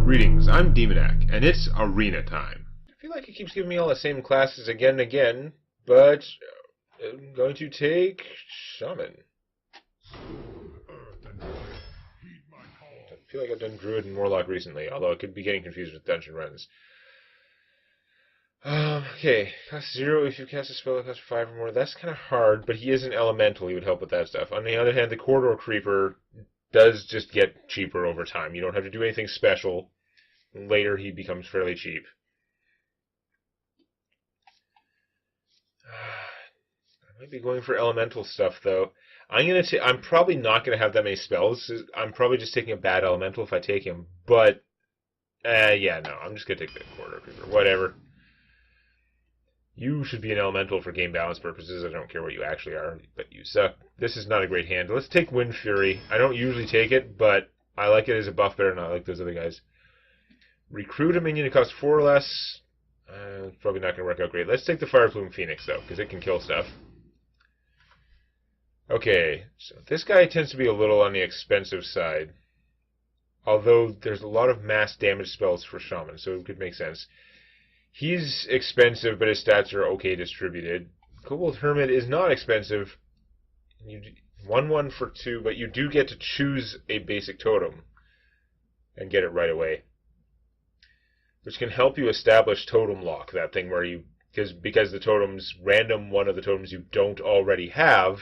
Greetings, I'm Demonac, and it's arena time. I feel like it keeps giving me all the same classes again and again, but I'm going to take Shaman. I feel like I've done Druid and Warlock recently, although I could be getting confused with dungeon runs. Okay, cost 0 if you cast a spell that costs 5 or more. That's kind of hard, but he is an elemental. He would help with that stuff. On the other hand, the Corridor Creeper does just get cheaper over time. You don't have to do anything special. Later, he becomes fairly cheap. I might be going for elemental stuff, though. I'm probably not going to have that many spells. I'm probably just taking a bad elemental if I take him. But, yeah, no. I'm just going to take the Corridor Creeper. Whatever. You should be an elemental for game balance purposes. I don't care what you actually are, but you suck. This is not a great hand. Let's take Wind Fury. I don't usually take it, but I like it as a buff better than I like those other guys. Recruit a minion that costs 4 or less. Probably not going to work out great. Let's take the Fire Plume Phoenix, though, because it can kill stuff. Okay, so this guy tends to be a little on the expensive side. Although there's a lot of mass damage spells for Shaman, so it could make sense. He's expensive, but his stats are okay distributed. Kobold Hermit is not expensive. 1/1 for 2, but you do get to choose a basic totem and get it right away, which can help you establish totem lock. That thing where you because the totem's random one of the totems you don't already have.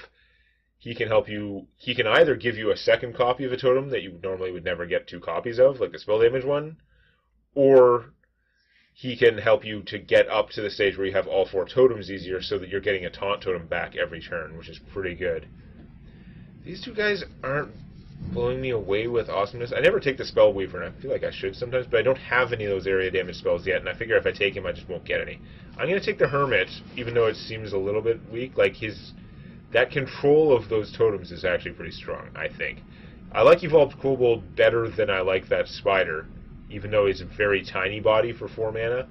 He can help you. He can either give you a second copy of a totem that you normally would never get 2 copies of, like the spell damage one, or he can help you to get up to the stage where you have all 4 totems easier so that you're getting a taunt totem back every turn, which is pretty good. These 2 guys aren't blowing me away with awesomeness. I never take the Spell Weaver, and I feel like I should sometimes, but I don't have any of those area damage spells yet, and I figure if I take him, I just won't get any. I'm going to take the Hermit, even though it seems a little bit weak. Like, that control of those totems is actually pretty strong, I think. I like Evolved Kobold better than I like that Spider, even though he's a very tiny body for 4 mana.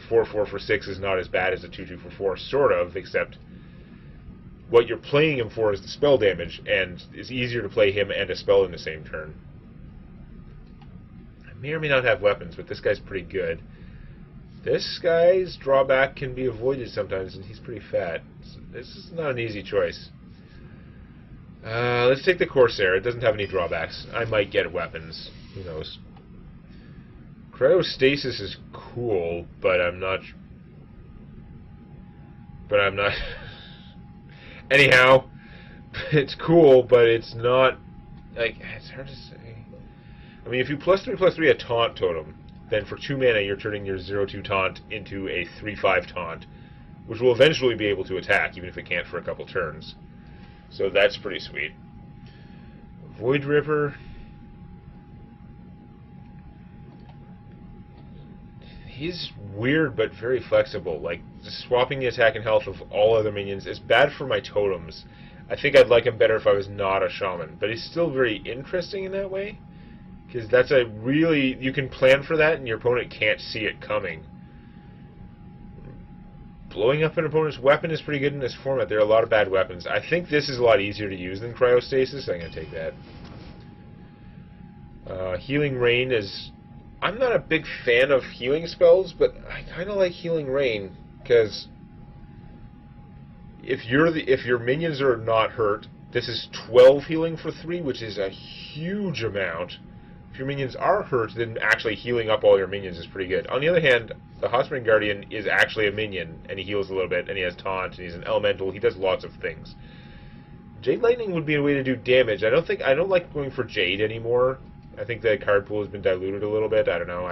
4/4 for 6 is not as bad as a 2/2 for 4, sort of, except what you're playing him for is the spell damage, and it's easier to play him and a spell in the same turn. I may or may not have weapons, but this guy's pretty good. This guy's drawback can be avoided sometimes, and he's pretty fat. So this is not an easy choice. Let's take the Corsair. It doesn't have any drawbacks. I might get weapons. Who knows? Cryostasis is cool, but I'm not... Anyhow, it's cool, but it's not... Like, it's hard to say. I mean, if you +3/+3 a taunt totem, then for 2 mana you're turning your 0/2 taunt into a 3/5 taunt, which will eventually be able to attack, even if it can't for a couple turns. So that's pretty sweet. Void Ripper... He's weird but very flexible. Like, just swapping the attack and health of all other minions is bad for my totems. I think I'd like him better if I was not a Shaman. But he's still very interesting in that way. Because that's a really... You can plan for that and your opponent can't see it coming. Blowing up an opponent's weapon is pretty good in this format. There are a lot of bad weapons. I think this is a lot easier to use than Cryostasis. I'm going to take that. Healing Rain is... I'm not a big fan of healing spells, but I kind of like Healing Rain, because if your minions are not hurt, this is 12 healing for 3, which is a huge amount. If your minions are hurt, then actually healing up all your minions is pretty good. On the other hand, the Hot Spring Guardian is actually a minion, and he heals a little bit, and he has taunt, and he's an elemental. He does lots of things. Jade Lightning would be a way to do damage. I don't like going for Jade anymore. I think the card pool has been diluted a little bit. I don't know.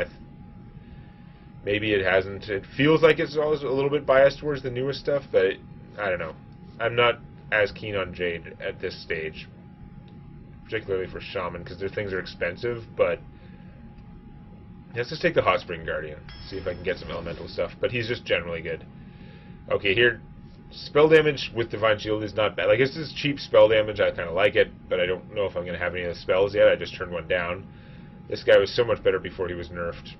Maybe it hasn't. It feels like it's always a little bit biased towards the newest stuff, but I don't know. I'm not as keen on Jade at this stage, particularly for Shaman, because their things are expensive, but let's just take the Hot Spring Guardian, see if I can get some elemental stuff, but he's just generally good. Okay, here, spell damage with Divine Shield is not bad. Like, this is cheap spell damage, I kind of like it, but I don't know if I'm going to have any of the spells yet. I just turned one down. This guy was so much better before he was nerfed.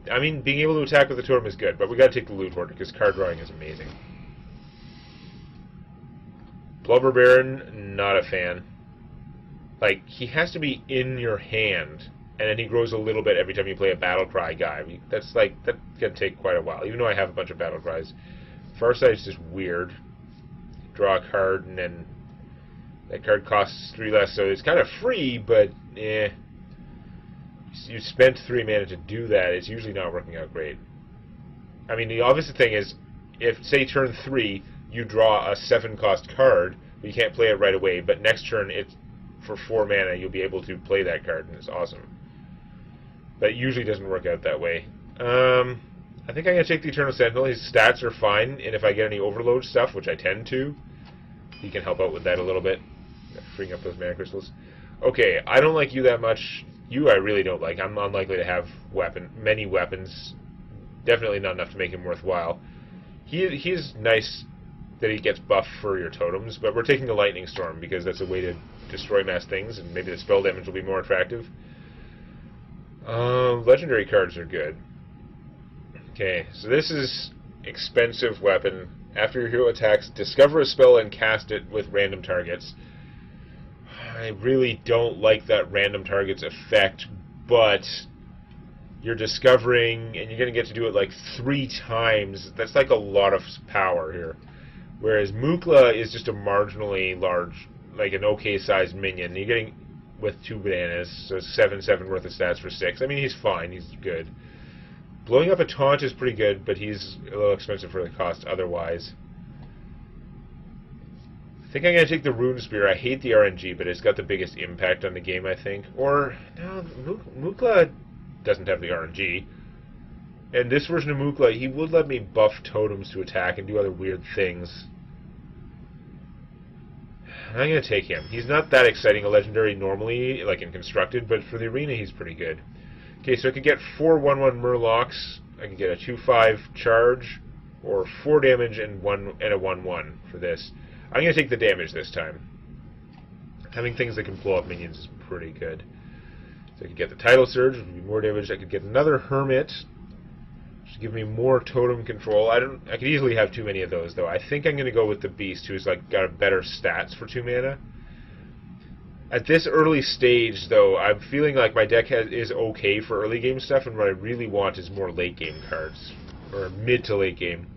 I mean, being able to attack with the totem is good, but we got to take the Loot Hoarder, because card drawing is amazing. Blubber Baron, not a fan. Like, he has to be in your hand and then he grows a little bit every time you play a battle cry guy. That can take quite a while, even though I have a bunch of battle cries. Farsight's just weird. Draw a card, and then that card costs 3 less, so it's kind of free, but eh. You spent 3 mana to do that, it's usually not working out great. I mean, the obvious thing is, if, say, turn 3, you draw a 7-cost card, but you can't play it right away, but next turn, it's for 4 mana, you'll be able to play that card, and it's awesome. But it usually doesn't work out that way. I think I'm going to take the Eternal Sentinel. His stats are fine, and if I get any overload stuff, which I tend to, he can help out with that a little bit, freeing up those mana crystals. Okay, I don't like you that much. You I really don't like. I'm unlikely to have many weapons. Definitely not enough to make him worthwhile. He's nice that he gets buffed for your totems, but we're taking a Lightning Storm because that's a way to destroy mass things, and maybe the spell damage will be more attractive. Legendary cards are good. Okay, so this is expensive weapon. After your hero attacks, discover a spell and cast it with random targets. I really don't like that random targets effect, but you're discovering, and you're going to get to do it like 3 times. That's like a lot of power here. Whereas Mukla is just a marginally large, like an okay-sized minion. You're getting with 2 bananas, so 7/7 worth of stats for 6. I mean, he's fine. He's good. Blowing up a taunt is pretty good, but he's a little expensive for the cost otherwise. I think I'm going to take the Rune Spear. I hate the RNG, but it's got the biggest impact on the game, I think. Or, no, Mukla doesn't have the RNG. And this version of Mukla, he would let me buff totems to attack and do other weird things. I'm going to take him. He's not that exciting a legendary normally, like in Constructed, but for the arena he's pretty good. Okay, so I could get 4 1/1 Murlocs. I could get a 2/5 charge, or 4 damage and a 1/1 for this. I'm going to take the damage this time. Having things that can blow up minions is pretty good. So I could get the Tidal Surge, which would be more damage. I could get another Hermit, which would give me more totem control. I could easily have too many of those, though. I think I'm going to go with the Beast, who's like got a better stats for 2 mana. At this early stage, though, I'm feeling like my deck is okay for early game stuff, and what I really want is more late game cards, or mid to late game.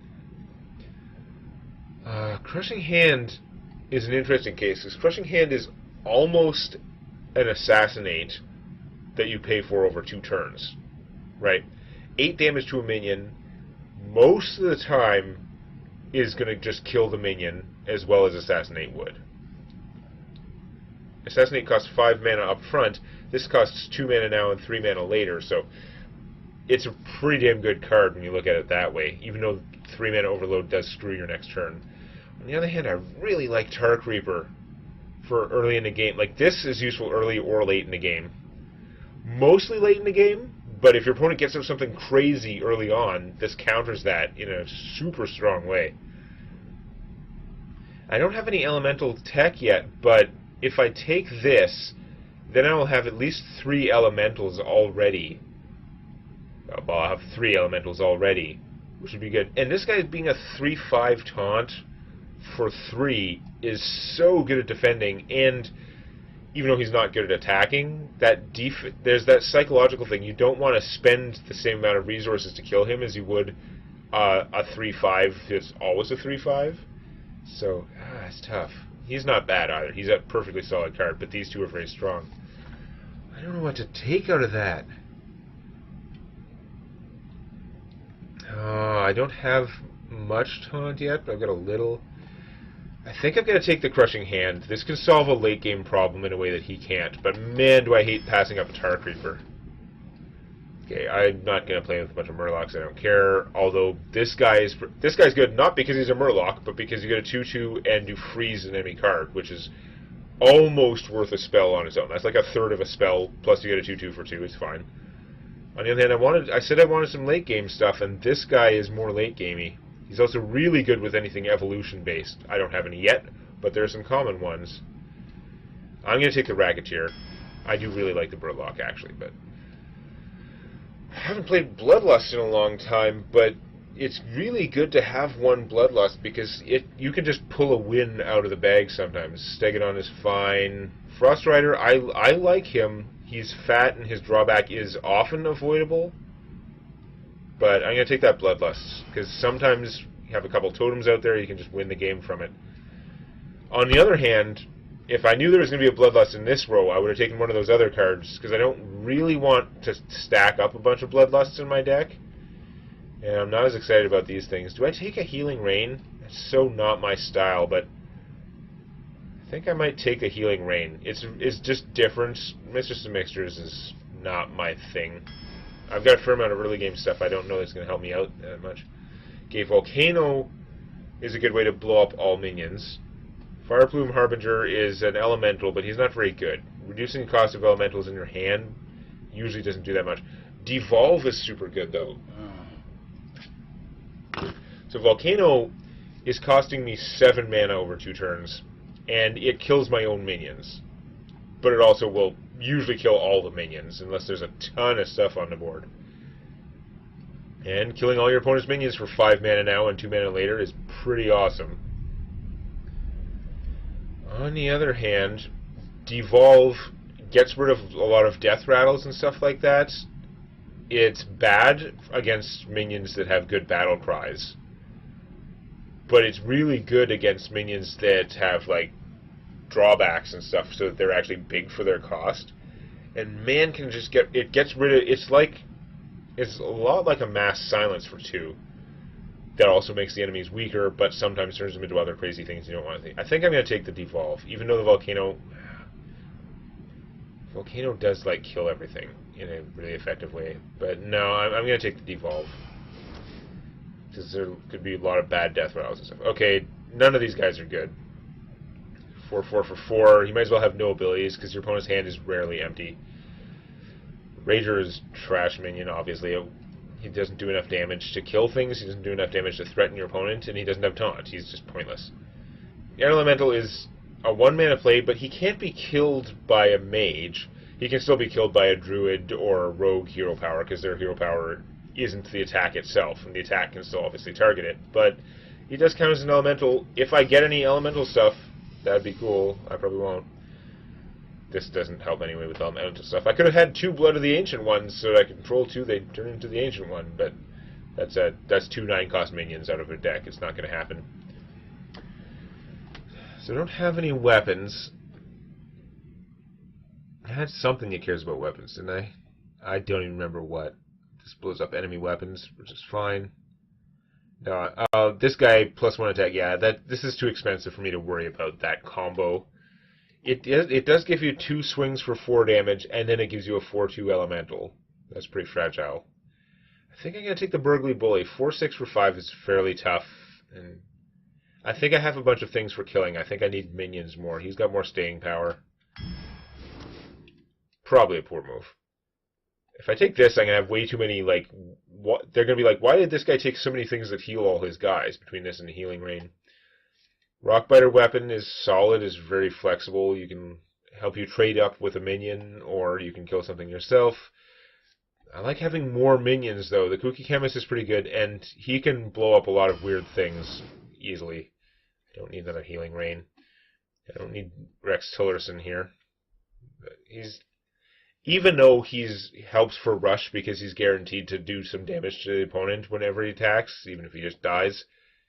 Crushing Hand is an interesting case, because Crushing Hand is almost an Assassinate that you pay for over 2 turns, right? 8 damage to a minion, most of the time, is going to just kill the minion, as well as Assassinate would. Assassinate costs 5 mana up front. This costs 2 mana now and 3 mana later, so it's a pretty damn good card when you look at it that way, even though 3 mana overload does screw your next turn. On the other hand, I really like Tark Reaper for early in the game. Like, this is useful early or late in the game. Mostly late in the game, but if your opponent gets up something crazy early on, this counters that in a super strong way. I don't have any elemental tech yet, but if I take this, then I will have at least 3 elementals already. Well, I'll have 3 elementals already, which would be good. And this guy being a 3/5 taunt for 3 is so good at defending, and even though he's not good at attacking, there's that psychological thing. You don't want to spend the same amount of resources to kill him as you would a 3/5 that's always a 3/5. So, it's tough. He's not bad either. He's a perfectly solid card, but these two are very strong. I don't know what to take out of that. I don't have much taunt yet, but I've got a little. I think I'm going to take the Crushing Hand. This can solve a late game problem in a way that he can't, but man, do I hate passing up a Tark Reaper. Okay, I'm not going to play with a bunch of Murlocs, I don't care, although this guy's good, not because he's a Murloc, but because you get a 2/2 and you freeze an enemy card, which is almost worth a spell on its own. That's like a third of a spell, plus you get a 2/2 for 2, it's fine. On the other hand, I said I wanted some late game stuff, and this guy is more late gamey. He's also really good with anything evolution based. I don't have any yet, but there are some common ones. I'm going to take the Racketeer. I do really like the Burlock, actually, but I haven't played Bloodlust in a long time, but it's really good to have one Bloodlust because you can just pull a win out of the bag sometimes. Stegodon is fine. Frost Rider, I like him. He's fat and his drawback is often avoidable. But I'm going to take that Bloodlust, because sometimes you have a couple totems out there, you can just win the game from it. On the other hand, if I knew there was going to be a Bloodlust in this row, I would have taken one of those other cards, because I don't really want to stack up a bunch of Bloodlusts in my deck. And I'm not as excited about these things. Do I take a Healing Rain? That's so not my style, but I think I might take a Healing Rain. It's just different. Mistress of Mixtures is not my thing. I've got a fair amount of early game stuff I don't know that's going to help me out that much. Okay, Volcano is a good way to blow up all minions. Fireplume Harbinger is an elemental, but he's not very good. Reducing the cost of elementals in your hand usually doesn't do that much. Devolve is super good, though. So Volcano is costing me 7 mana over 2 turns, and it kills my own minions. But it also will usually kill all the minions, unless there's a ton of stuff on the board. And killing all your opponent's minions for 5 mana now and 2 mana later is pretty awesome. On the other hand, Devolve gets rid of a lot of death rattles and stuff like that. It's bad against minions that have good battle cries. But it's really good against minions that have, like, drawbacks and stuff, so that they're actually big for their cost. And man can just gets rid of, it's a lot like a Mass Silence for 2. That also makes the enemies weaker, but sometimes turns them into other crazy things you don't want to think. I think I'm going to take the Devolve, even though the Volcano does, like, kill everything in a really effective way. But no, I'm going to take the Devolve. Because there could be a lot of bad death rattles and stuff. Okay, none of these guys are good. 4/4 for 4. You might as well have no abilities, because your opponent's hand is rarely empty. Rager is trash minion, obviously. He doesn't do enough damage to kill things, he doesn't do enough damage to threaten your opponent, and he doesn't have taunt. He's just pointless. Air Elemental is a 1-mana play, but he can't be killed by a mage. He can still be killed by a druid or a rogue hero power, because their hero power isn't the attack itself, and the attack can still obviously target it. But he does count as an elemental. If I get any elemental stuff, that'd be cool. I probably won't. This doesn't help anyway with elemental stuff. I could have had 2 Blood of the Ancient Ones, so that I could control 2, they'd turn into the Ancient One, but that's 2 9-cost minions out of a deck. It's not going to happen. So I don't have any weapons. I had something that cares about weapons, didn't I? I don't even remember what. This blows up enemy weapons, which is fine. No, this guy +1 attack. Yeah, this is too expensive for me to worry about that combo. It does give you 2 swings for 4 damage, and then it gives you a 4/2 elemental. That's pretty fragile. I think I'm gonna take the Burgly Bully. 4/6 for 5 is fairly tough, and I think I have a bunch of things for killing. I think I need minions more. He's got more staying power. Probably a poor move. If I take this, I'm going to have way too many, like, they're going to be like, why did this guy take so many things that heal all his guys between this and the Healing Rain? Rockbiter Weapon is solid, is very flexible. You can help you trade up with a minion, or you can kill something yourself. I like having more minions, though. The Kooky Chemist is pretty good, and he can blow up a lot of weird things easily. I don't need another Healing Rain. I don't need Rex Tillerson here. Even though he's helps for rush because he's guaranteed to do some damage to the opponent whenever he attacks, even if he just dies,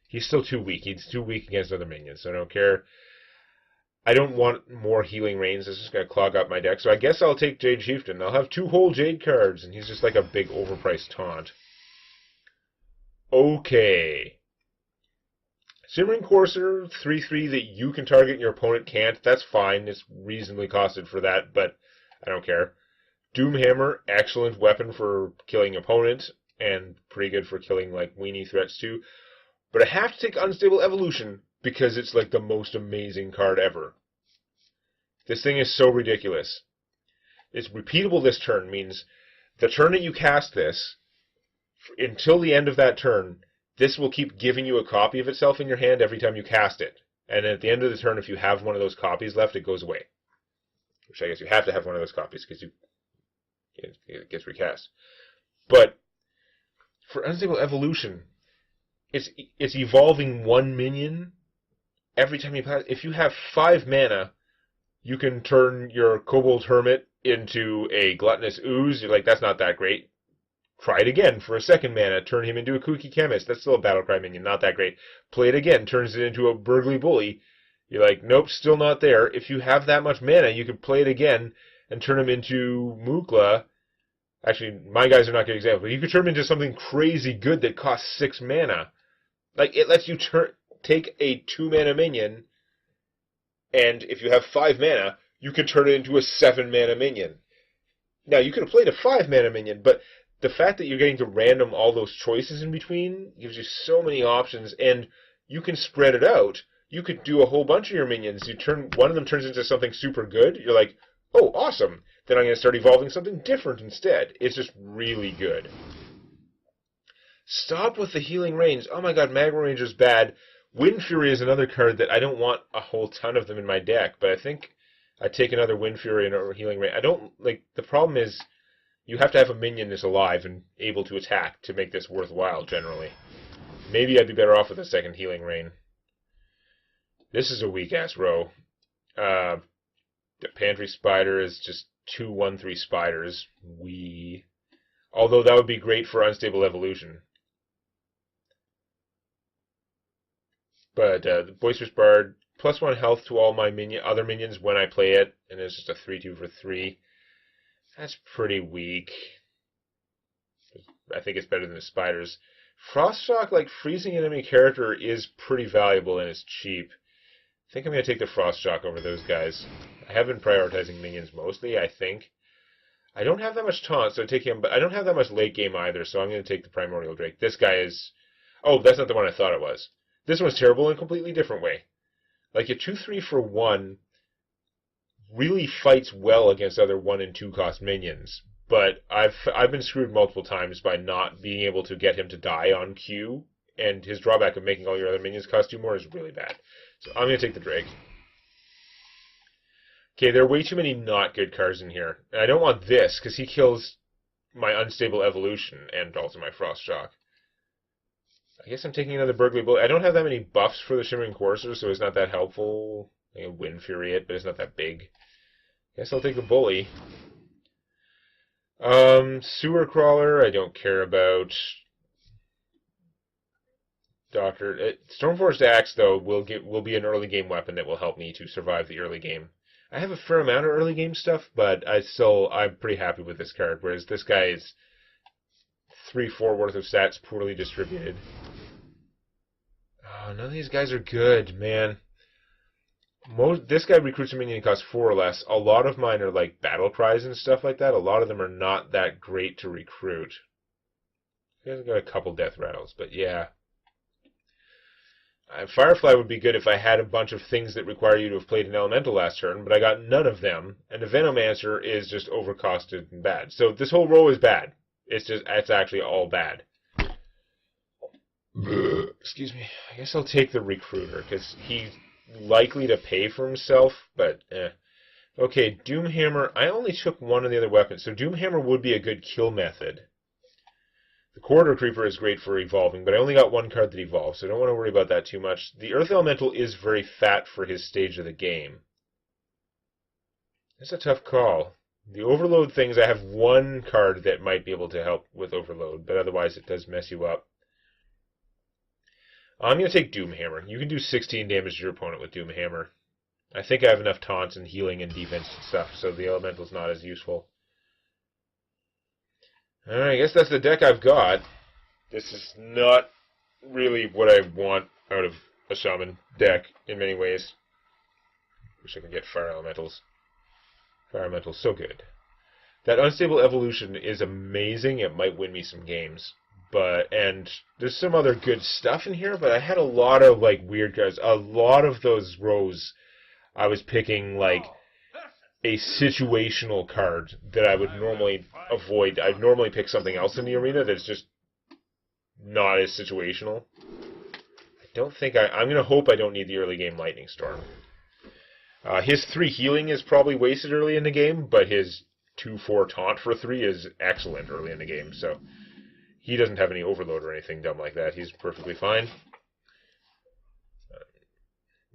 he's still too weak. He's too weak against other minions, so I don't care. I don't want more Healing Rains. It's just going to clog up my deck. So I guess I'll take Jade Chieftain. I'll have 2 whole Jade cards, and he's just like a big overpriced taunt. Okay. Simmering Courser, 3/3 that you can target and your opponent can't. That's fine. It's reasonably costed for that, but I don't care. Doomhammer, excellent weapon for killing opponent, and pretty good for killing, like, weenie threats too. But I have to take Unstable Evolution, because it's, like, the most amazing card ever. This thing is so ridiculous. It's repeatable this turn, means the turn that you cast this, until the end of that turn, this will keep giving you a copy of itself in your hand every time you cast it. And at the end of the turn, if you have one of those copies left, it goes away. Which I guess you have to have one of those copies, because it gets recast. But for Unstable Evolution, it's evolving 1 minion every time you pass. If you have 5 mana, you can turn your Kobold Hermit into a Gluttonous Ooze. You're like, that's not that great. Try it again for a second mana. Turn him into a Kooky Chemist. That's still a Battlecry minion. Not that great. Play it again. Turns it into a Burgly Bully. You're like, nope, still not there. If you have that much mana, you could play it again and turn him into Mukla. Actually, my guys are not good examples, but you could turn him into something crazy good that costs 6 mana. Like, it lets you take a 2-mana minion, and if you have 5 mana, you can turn it into a 7-mana minion. Now, you could have played a 5-mana minion, but the fact that you're getting to random all those choices in between gives you so many options, and you can spread it out. You could do a whole bunch of your minions. One of them turns into something super good. You're like, oh, awesome. Then I'm going to start evolving something different instead. It's just really good. Stop with the healing rains. Oh my god, Magma Ranger's bad. Wind Fury is another card that I don't want a whole ton of them in my deck, but I think I'd take another Wind Fury and a healing rain. The problem is you have to have a minion that's alive and able to attack to make this worthwhile, generally. Maybe I'd be better off with a second healing rain. This is a weak-ass row. The Pantry Spider is just 2 1/3 spiders. Although that would be great for Unstable Evolution. But the Boisterous Bard, +1 health to all my other minions when I play it, and it's just a 3/2 for 3. That's pretty weak. I think it's better than the spiders. Frostshock, like, freezing enemy character is pretty valuable and it's cheap. I think I'm going to take the Frostshock over those guys. I have been prioritizing minions mostly, I think. I don't have that much taunt, so I take him, but I don't have that much late game either, so I'm going to take the Primordial Drake. This guy is... Oh, that's not the one I thought it was. This one's terrible in a completely different way. Like, a 2/3 for 1 really fights well against other 1 and 2 cost minions, but I've been screwed multiple times by not being able to get him to die on cue, and his drawback of making all your other minions cost you more is really bad. So I'm going to take the Drake. Okay, there are way too many not good cards in here. And I don't want this, because he kills my Unstable Evolution and also my Frostshock. I guess I'm taking another Burgly Bully. I don't have that many buffs for the Shimmering Courser, so it's not that helpful. I can Wind Fury it, but it's not that big. I guess I'll take the Bully. Sewer Crawler, I don't care about. Stormforged Axe, though, will be an early game weapon that will help me to survive the early game. I have a fair amount of early game stuff, but I'm pretty happy with this card, whereas this guy is 3-4 worth of stats poorly distributed. Oh, none of these guys are good, man. This guy recruits a minion and costs 4 or less. A lot of mine are like battle cries and stuff like that. A lot of them are not that great to recruit. He hasn't got a couple death rattles, but yeah. Firefly would be good if I had a bunch of things that require you to have played an elemental last turn, but I got none of them, and the Venomancer is just overcosted and bad. So this whole row is bad. It's actually all bad. Excuse me. I guess I'll take the Recruiter, because he's likely to pay for himself, but eh. Okay, Doomhammer. I only took one of the other weapons, so Doomhammer would be a good kill method. The Corridor Creeper is great for evolving, but I only got one card that evolves, so I don't want to worry about that too much. The Earth Elemental is very fat for his stage of the game. That's a tough call. The Overload things, I have one card that might be able to help with Overload, but otherwise it does mess you up. I'm going to take Doomhammer. You can do 16 damage to your opponent with Doomhammer. I think I have enough taunts and healing and defense and stuff, so the Elemental's not as useful. Alright, I guess that's the deck I've got. This is not really what I want out of a Shaman deck in many ways. Wish I could get Fire Elementals. Fire Elemental's so good. That Unstable Evolution is amazing. It might win me some games. And there's some other good stuff in here, but I had a lot of like weird cards. A lot of those rows I was picking like a situational card that I would normally avoid. I'd normally pick something else in the arena that's just not as situational. I'm going to hope I don't need the early game Lightning Storm. His 3 healing is probably wasted early in the game, but his 2/4 taunt for 3 is excellent early in the game, so he doesn't have any overload or anything dumb like that. He's perfectly fine.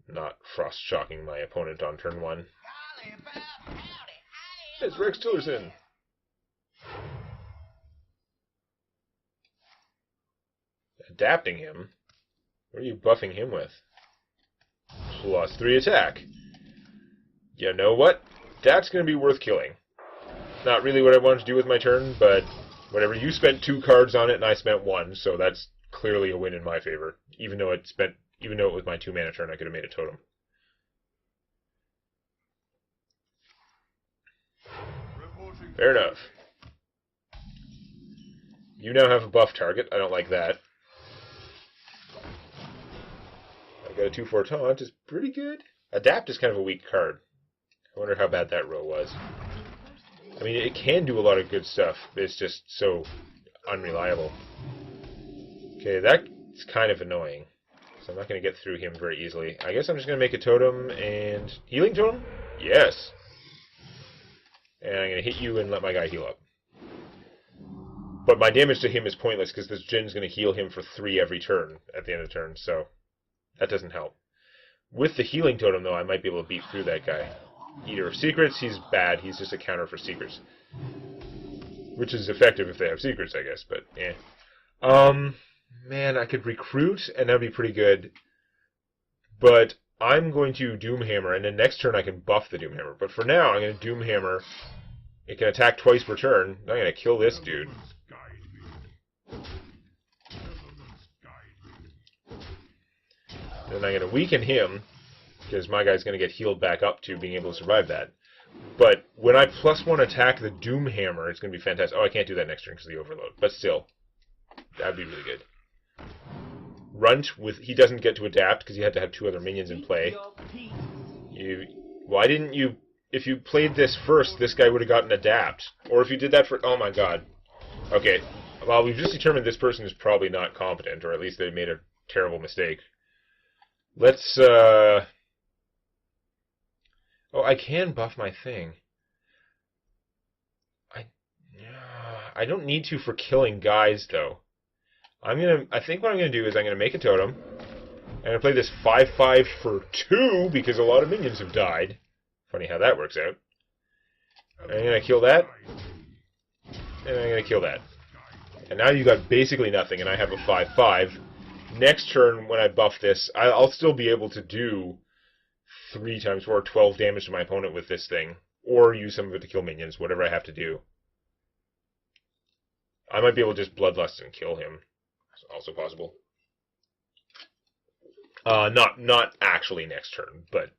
Not frost shocking my opponent on turn 1. It's Rex Tillerson. Adapting him? What are you buffing him with? +3 attack. You know what? That's going to be worth killing. Not really what I wanted to do with my turn, but whatever. You spent 2 cards on it and I spent 1, so that's clearly a win in my favor. Even though it was my 2 mana turn, I could have made a totem. Fair enough. You now have a buff target. I don't like that. I got a 2/4 taunt. It's pretty good. Adapt is kind of a weak card. I wonder how bad that row was. I mean, it can do a lot of good stuff, but it's just so unreliable. Okay, that's kind of annoying. So I'm not going to get through him very easily. I guess I'm just going to make a totem and... Healing totem? Yes! And I'm going to hit you and let my guy heal up. But my damage to him is pointless because this Jin's going to heal him for 3 every turn at the end of the turn, so that doesn't help. With the healing totem, though, I might be able to beat through that guy. Eater of Secrets, he's bad. He's just a counter for Secrets. Which is effective if they have Secrets, I guess, but eh. Man, I could recruit, and that'd be pretty good. But I'm going to Doomhammer, and then next turn I can buff the Doomhammer. But for now, I'm going to Doomhammer. It can attack twice per turn. I'm going to kill this dude. Then I'm going to weaken him, because my guy's going to get healed back up to being able to survive that. But when I +1 attack the Doomhammer, it's going to be fantastic. Oh, I can't do that next turn because of the overload. But still, that'd be really good. Runt, he doesn't get to adapt because you had to have 2 other minions in play. Why didn't you... If you played this first, this guy would have gotten adapt. Or if you did that for... Oh my god. Okay. Well, we've just determined this person is probably not competent, or at least they made a terrible mistake. Let's, Oh, I can buff my thing. I don't need to for killing guys, though. I think what I'm gonna do is I'm gonna make a totem. I'm gonna play this 5/5 for 2 because a lot of minions have died. Funny how that works out. I'm gonna kill that, and I'm gonna kill that. And now you got basically nothing, and I have a 5/5. Next turn, when I buff this, I'll still be able to do 3 times 4, 12 damage to my opponent with this thing, or use some of it to kill minions, whatever I have to do. I might be able to just Bloodlust and kill him. That's also possible. Not actually next turn, but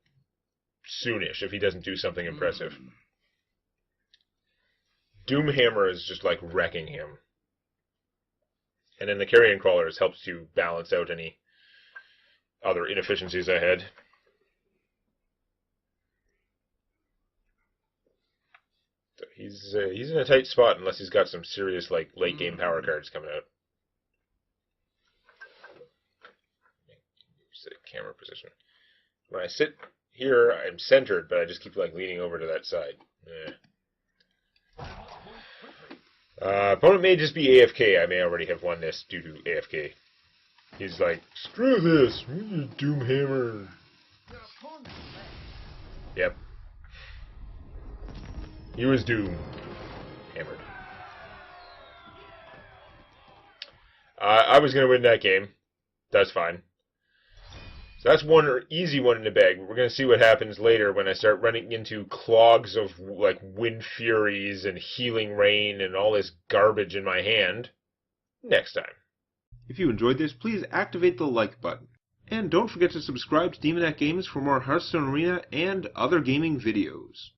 soonish if he doesn't do something impressive. Doomhammer is just like wrecking him. And then the Carrion Crawlers helps to balance out any other inefficiencies I had. So he's in a tight spot unless he's got some serious like late game power cards coming out. Sit camera position. When I sit here, I'm centered, but I just keep like leaning over to that side. Opponent may just be AFK. I may already have won this due to AFK. He's like, screw this, Doomhammer. Yep. He was Doom. Hammered. I was going to win that game. That's fine. So that's one easy one in the bag. We're going to see what happens later when I start running into clogs of like Wind Furies and Healing Rain and all this garbage in my hand next time. If you enjoyed this, please activate the like button. And don't forget to subscribe to Demonet Games for more Hearthstone Arena and other gaming videos.